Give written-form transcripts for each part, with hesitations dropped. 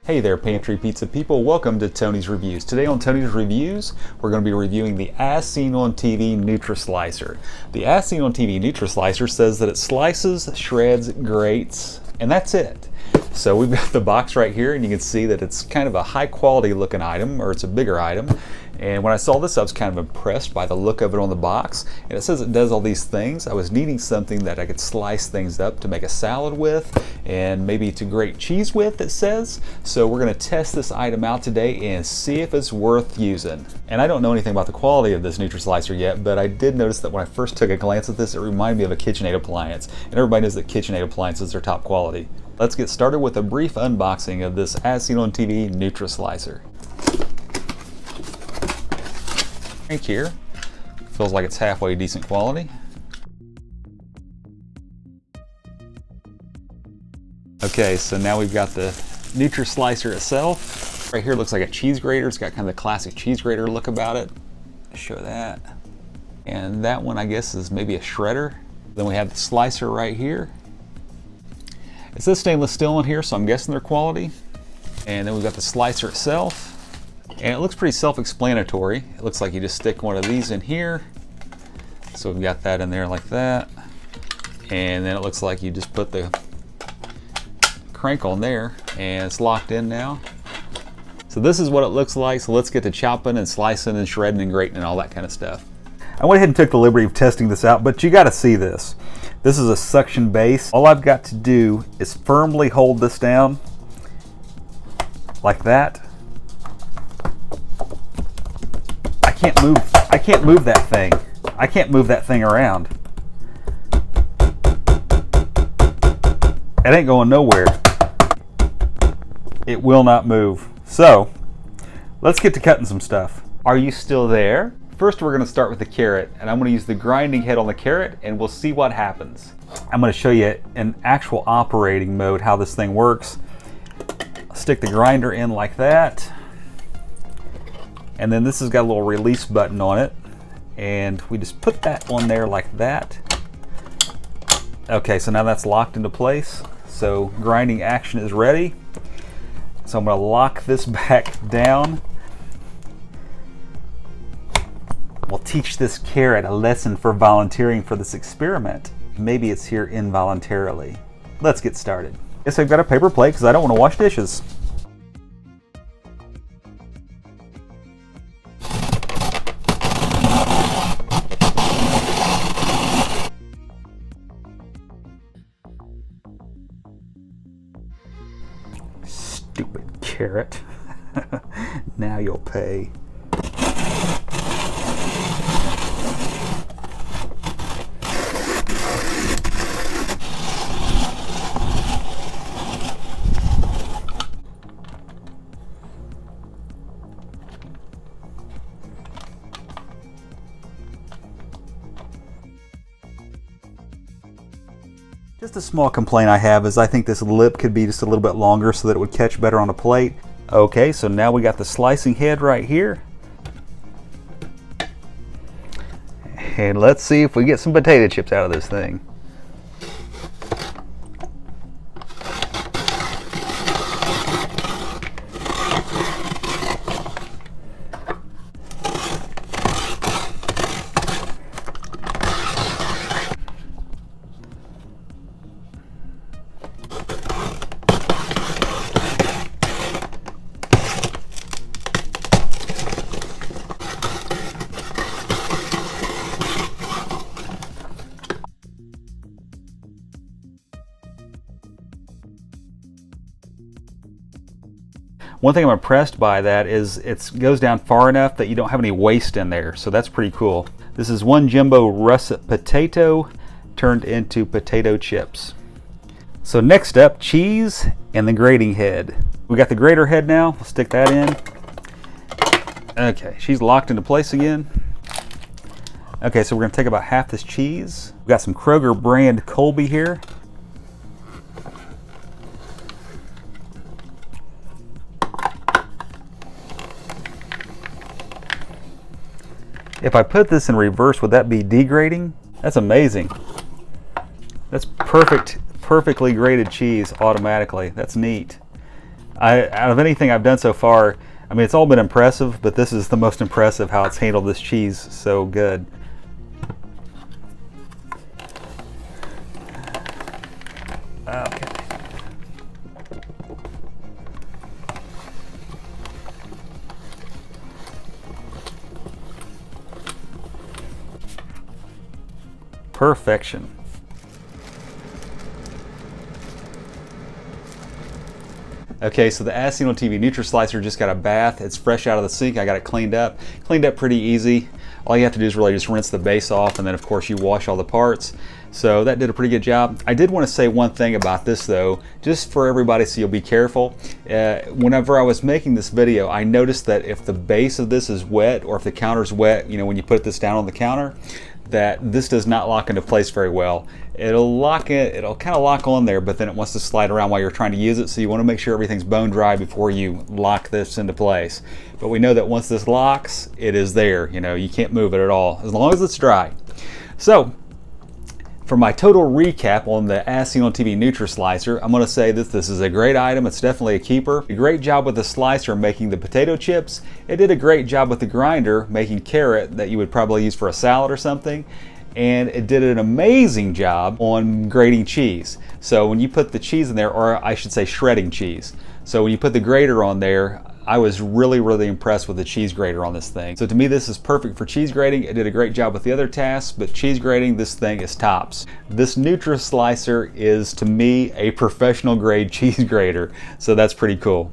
Hey there, Pantry Pizza people. Welcome to Tony's Reviews. Today on Tony's Reviews, we're going to be reviewing the As Seen on TV Nutrislicer. The As Seen on TV Nutrislicer says that it slices, shreds, grates, and that's it. So we've got the box right here, and you can see that it's kind of a high quality looking item, or it's a bigger item. And when I saw this, I was kind of impressed by the look of it on the box. And it says it does all these things. I was needing something that I could slice things up to make a salad with, and maybe to grate cheese with, it says. So we're gonna test this item out today and see if it's worth using. And I don't know anything about the quality of this Nutrislicer yet, but I did notice that when I first took a glance at this, it reminded me of a KitchenAid appliance. And everybody knows that KitchenAid appliances are top quality. Let's get started with a brief unboxing of this As Seen on TV Nutrislicer. Here feels like it's halfway decent quality. Okay, so now we've got the Nutrislicer itself. Right here looks like a cheese grater. It's got kind of the classic cheese grater look about it. Show that. And that one, I guess, is maybe a shredder. Then we have the slicer right here. It says stainless steel on here, so I'm guessing they're quality. And then we've got the slicer itself. And it looks pretty self-explanatory. It looks like you just stick one of these in here. So we've got that in there like that. And then it looks like you just put the crank on there and it's locked in now. So this is what it looks like. So let's get to chopping and slicing and shredding and grating and all that kind of stuff. I went ahead and took the liberty of testing this out, but you got to see this. This is a suction base. All I've got to do is firmly hold this down like that. I can't move that thing. I can't move that thing around. It ain't going nowhere. It will not move. So, let's get to cutting some stuff. Are you still there? First, we're going to start with the carrot, and I'm going to use the grinding head on the carrot, and we'll see what happens. I'm going to show you in actual operating mode how this thing works. I'll stick the grinder in like that. And then this has got a little release button on it, and we just put that on there like that. Okay, so now that's locked into place. So grinding action is ready. So I'm going to lock this back down. We'll teach this carrot a lesson for volunteering for this experiment. Maybe it's here involuntarily. Let's get started. Guess I've got a paper plate because I don't want to wash dishes. Stupid carrot. Now you'll pay. Just a small complaint I have is I think this lip could be just a little bit longer so that it would catch better on a plate. Okay, so now we got the slicing head right here. And let's see if we get some potato chips out of this thing. One thing I'm impressed by that is it goes down far enough that you don't have any waste in there, so that's pretty cool. This is one jumbo russet potato turned into potato chips. So next up, cheese and the grating head. We got the grater head now. We'll stick that in. Okay, she's locked into place again. Okay, so we're gonna take about half this cheese. We've got some Kroger brand Colby here. If I put this in reverse, would that be degrading? That's amazing. That's perfectly grated cheese automatically. That's neat. Out of anything I've done so far, I mean, it's all been impressive, but this is the most impressive how it's handled this cheese so good. Okay. Perfection. Okay, so the As Seen on TV Nutrislicer just got a bath. It's fresh out of the sink. I got it cleaned up pretty easy. All you have to do is really just rinse the base off, and then of course you wash all the parts. So that did a pretty good job. I did want to say one thing about this though, just for everybody, so you'll be careful. Whenever I was making this video, I noticed that if the base of this is wet, or if the counter's wet, you know, when you put this down on the counter, that this does not lock into place very well. It'll kind of lock on there, but then it wants to slide around while you're trying to use it, so you want to make sure everything's bone dry before you lock this into place. But we know that once this locks, it is there. You know, you can't move it at all, as long as it's dry. So, for my total recap on the As Seen on TV Nutrislicer, I'm going to say that this is a great item. It's definitely a keeper. A great job with the slicer making the potato chips. It did a great job with the grinder making carrot that you would probably use for a salad or something. And it did an amazing job on grating cheese. So when you put the cheese in there, or I should say shredding cheese. So when you put the grater on there, I was really impressed with the cheese grater on this thing. So to me, this is perfect for cheese grating. It did a great job with the other tasks, but cheese grating, this thing is tops. This Nutrislicer is, to me, a professional grade cheese grater. So that's pretty cool.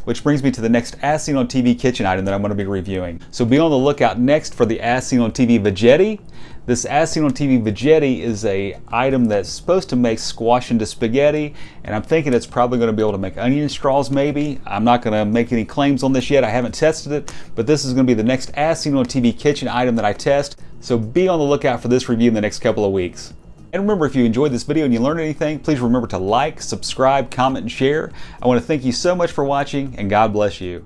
Which brings me to the next As Seen on TV kitchen item that I'm going to be reviewing. So be on the lookout next for the As Seen on TV Veggetti. This As Seen on TV Veggetti is a item that's supposed to make squash into spaghetti, and I'm thinking it's probably going to be able to make onion straws maybe. I'm not going to make any claims on this yet. I haven't tested it, but this is going to be the next As Seen on TV kitchen item that I test. So be on the lookout for this review in the next couple of weeks. And remember, if you enjoyed this video and you learned anything, please remember to like, subscribe, comment, and share. I want to thank you so much for watching, and God bless you.